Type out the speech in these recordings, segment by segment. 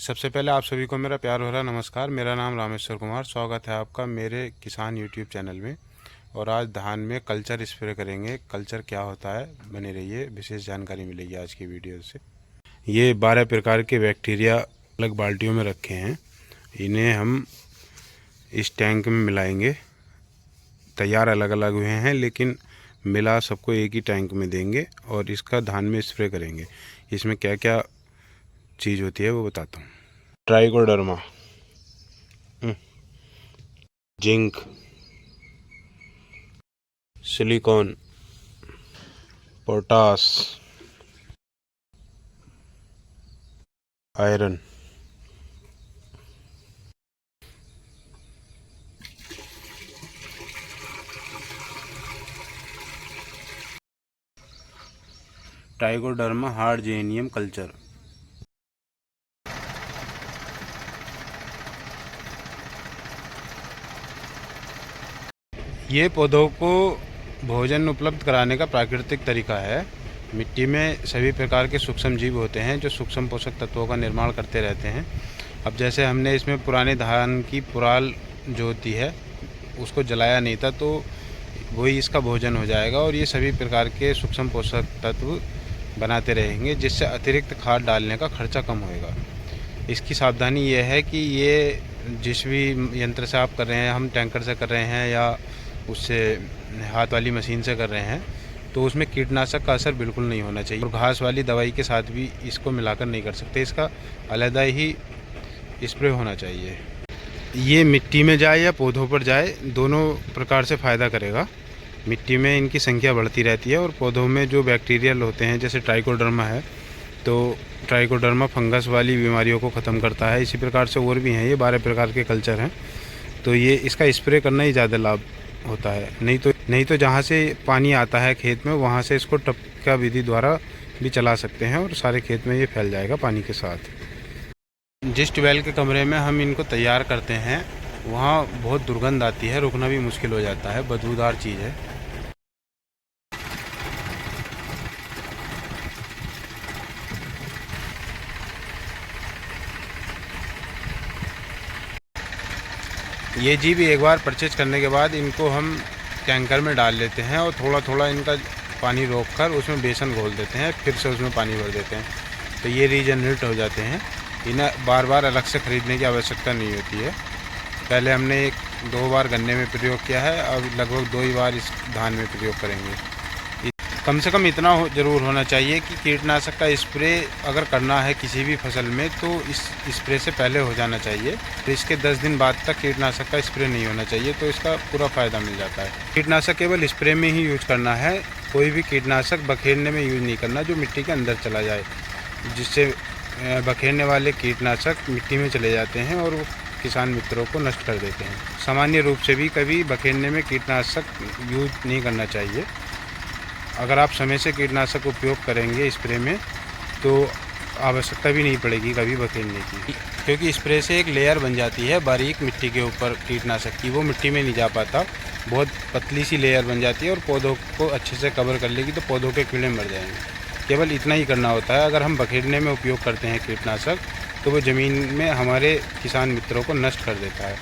सबसे पहले आप सभी को मेरा प्यार भरा नमस्कार। मेरा नाम रामेश्वर कुमार। स्वागत है आपका मेरे किसान यूट्यूब चैनल में। और आज धान में कल्चर स्प्रे करेंगे। कल्चर क्या होता है, बने रहिए, विशेष जानकारी मिलेगी आज की वीडियो से। ये 12 प्रकार के बैक्टीरिया अलग बाल्टियों में रखे हैं। इन्हें हम इस टैंक में मिलाएंगे। तैयार अलग अलग हुए हैं लेकिन मिला सबको एक ही टैंक में देंगे और इसका धान में स्प्रे करेंगे। इसमें क्या क्या चीज़ होती है वो बताता हूँ। Trichoderma, zinc, silicon, potash, iron. Trichoderma harzianum culture. ये पौधों को भोजन उपलब्ध कराने का प्राकृतिक तरीका है। मिट्टी में सभी प्रकार के सूक्ष्म जीव होते हैं जो सूक्ष्म पोषक तत्वों का निर्माण करते रहते हैं। अब जैसे हमने इसमें पुराने धान की पुराल जो होती है उसको जलाया नहीं था, तो वही इसका भोजन हो जाएगा और ये सभी प्रकार के सूक्ष्म पोषक तत्व बनाते रहेंगे, जिससे अतिरिक्त खाद डालने का खर्चा कम होएगा। इसकी सावधानी ये है कि ये जिस भी यंत्र से आप कर रहे हैं, हम टैंकर से कर रहे हैं या उससे हाथ वाली मशीन से कर रहे हैं, तो उसमें कीटनाशक का असर बिल्कुल नहीं होना चाहिए। और घास वाली दवाई के साथ भी इसको मिलाकर नहीं कर सकते। इसका अलग ही स्प्रे होना चाहिए। ये मिट्टी में जाए या पौधों पर जाए, दोनों प्रकार से फ़ायदा करेगा। मिट्टी में इनकी संख्या बढ़ती रहती है और पौधों में जो बैक्टीरियल होते हैं जैसे ट्राइकोडर्मा है, तो ट्राइकोडर्मा फंगस वाली बीमारियों को ख़त्म करता है। इसी प्रकार से और भी हैं, ये 12 प्रकार के कल्चर हैं। तो ये इसका स्प्रे करना ही ज़्यादा लाभ होता है। नहीं तो जहाँ से पानी आता है खेत में, वहाँ से इसको टपका विधि द्वारा भी चला सकते हैं और सारे खेत में ये फैल जाएगा पानी के साथ। जिस ट्यूबवेल के कमरे में हम इनको तैयार करते हैं वहाँ बहुत दुर्गंध आती है, रुकना भी मुश्किल हो जाता है, बदबूदार चीज़ है। ये जीव एक बार परचेज करने के बाद इनको हम टैंकर में डाल लेते हैं और थोड़ा थोड़ा इनका पानी रोककर उसमें बेसन घोल देते हैं, फिर से उसमें पानी भर देते हैं, तो ये रीजनरेट हो जाते हैं। इन्हें बार बार अलग से ख़रीदने की आवश्यकता नहीं होती है। पहले हमने 2 बार गन्ने में प्रयोग किया है, अब लगभग 2 ही बार इस धान में प्रयोग करेंगे। कम से कम इतना ज़रूर होना चाहिए कि कीटनाशक का स्प्रे अगर करना है किसी भी फसल में तो इस स्प्रे से पहले हो जाना चाहिए। तो इसके 10 दिन बाद तक कीटनाशक का स्प्रे नहीं होना चाहिए, तो इसका पूरा फ़ायदा मिल जाता है। कीटनाशक केवल स्प्रे में ही यूज करना है। कोई भी कीटनाशक बखेरने में यूज नहीं करना जो मिट्टी के अंदर चला जाए, जिससे बखेरने वाले कीटनाशक मिट्टी में चले जाते हैं और वो किसान मित्रों को नष्ट कर देते हैं। सामान्य रूप से भी कभी बखेरने में कीटनाशक यूज नहीं करना चाहिए। अगर आप समय से कीटनाशक उपयोग करेंगे स्प्रे में तो आवश्यकता भी नहीं पड़ेगी कभी बखेरने की, क्योंकि स्प्रे से एक लेयर बन जाती है बारीक मिट्टी के ऊपर कीटनाशक की, वो मिट्टी में नहीं जा पाता, बहुत पतली सी लेयर बन जाती है और पौधों को अच्छे से कवर कर लेगी, तो पौधों के कीड़े मर जाएंगे। केवल इतना ही करना होता है। अगर हम बखेरने में उपयोग करते हैं कीटनाशक तो वो ज़मीन में हमारे किसान मित्रों को नष्ट कर देता है।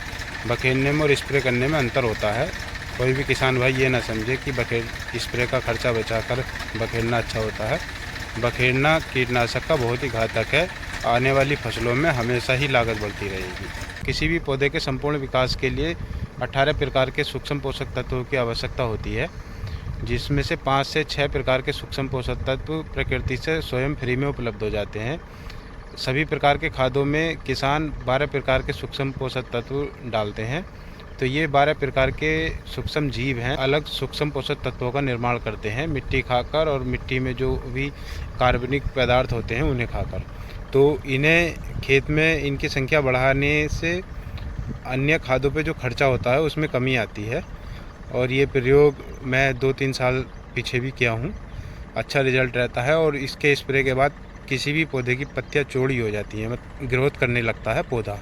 बखेरने में और स्प्रे करने में अंतर होता है। कोई भी किसान भाई ये ना समझे कि स्प्रे का खर्चा बचाकर बखेरना अच्छा होता है। बखेरना कीटनाशक का बहुत ही घातक है। आने वाली फसलों में हमेशा ही लागत बढ़ती रहेगी। किसी भी पौधे के संपूर्ण विकास के लिए 18 प्रकार के सूक्ष्म पोषक तत्वों की आवश्यकता होती है, जिसमें से 5 से 6 प्रकार के सूक्ष्म पोषक तत्व प्रकृति से स्वयं फ्री में उपलब्ध हो जाते हैं। सभी प्रकार के खादों में किसान 12 प्रकार के सूक्ष्म पोषक तत्व डालते हैं। तो ये 12 प्रकार के सूक्ष्म जीव हैं, अलग सूक्ष्म पोषक तत्वों का निर्माण करते हैं मिट्टी खाकर और मिट्टी में जो भी कार्बनिक पदार्थ होते हैं उन्हें खाकर। तो इन्हें खेत में इनकी संख्या बढ़ाने से अन्य खादों पे जो खर्चा होता है उसमें कमी आती है। और ये प्रयोग मैं 2-3 साल पीछे भी किया हूँ। अच्छा रिजल्ट रहता है और इसके स्प्रे के बाद किसी भी पौधे की पत्तियाँ चौड़ी हो जाती हैं, ग्रोथ करने लगता है पौधा।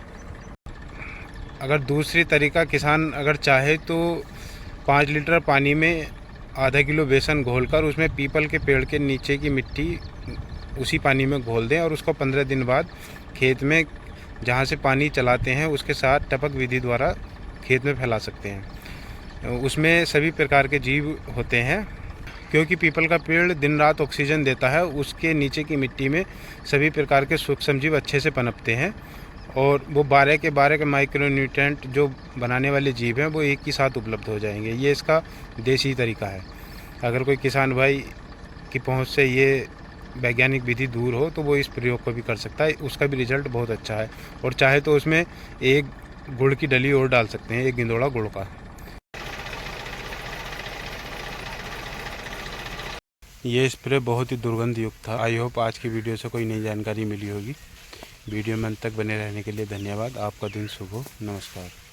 अगर दूसरी तरीका किसान अगर चाहे तो 5 लीटर पानी में आधा किलो बेसन घोलकर उसमें पीपल के पेड़ के नीचे की मिट्टी उसी पानी में घोल दें और उसको 15 दिन बाद खेत में जहाँ से पानी चलाते हैं उसके साथ टपक विधि द्वारा खेत में फैला सकते हैं। उसमें सभी प्रकार के जीव होते हैं, क्योंकि पीपल का पेड़ दिन रात ऑक्सीजन देता है। उसके नीचे की मिट्टी में सभी प्रकार के सूक्ष्म जीव अच्छे से पनपते हैं और वो 12 के माइक्रो न्यूट्रिएंट जो बनाने वाले जीव हैं वो एक ही साथ उपलब्ध हो जाएंगे। ये इसका देसी तरीका है। अगर कोई किसान भाई की पहुंच से ये वैज्ञानिक विधि दूर हो तो वो इस प्रयोग को भी कर सकता है, उसका भी रिजल्ट बहुत अच्छा है। और चाहे तो उसमें एक गुड़ की डली और डाल सकते हैं, एक गिंदोड़ा गुड़ का। ये स्प्रे बहुत ही दुर्गंध युक्त था। आई होप आज की वीडियो से कोई नई जानकारी मिली होगी। वीडियो में अंत तक बने रहने के लिए धन्यवाद। आपका दिन शुभ हो। नमस्कार।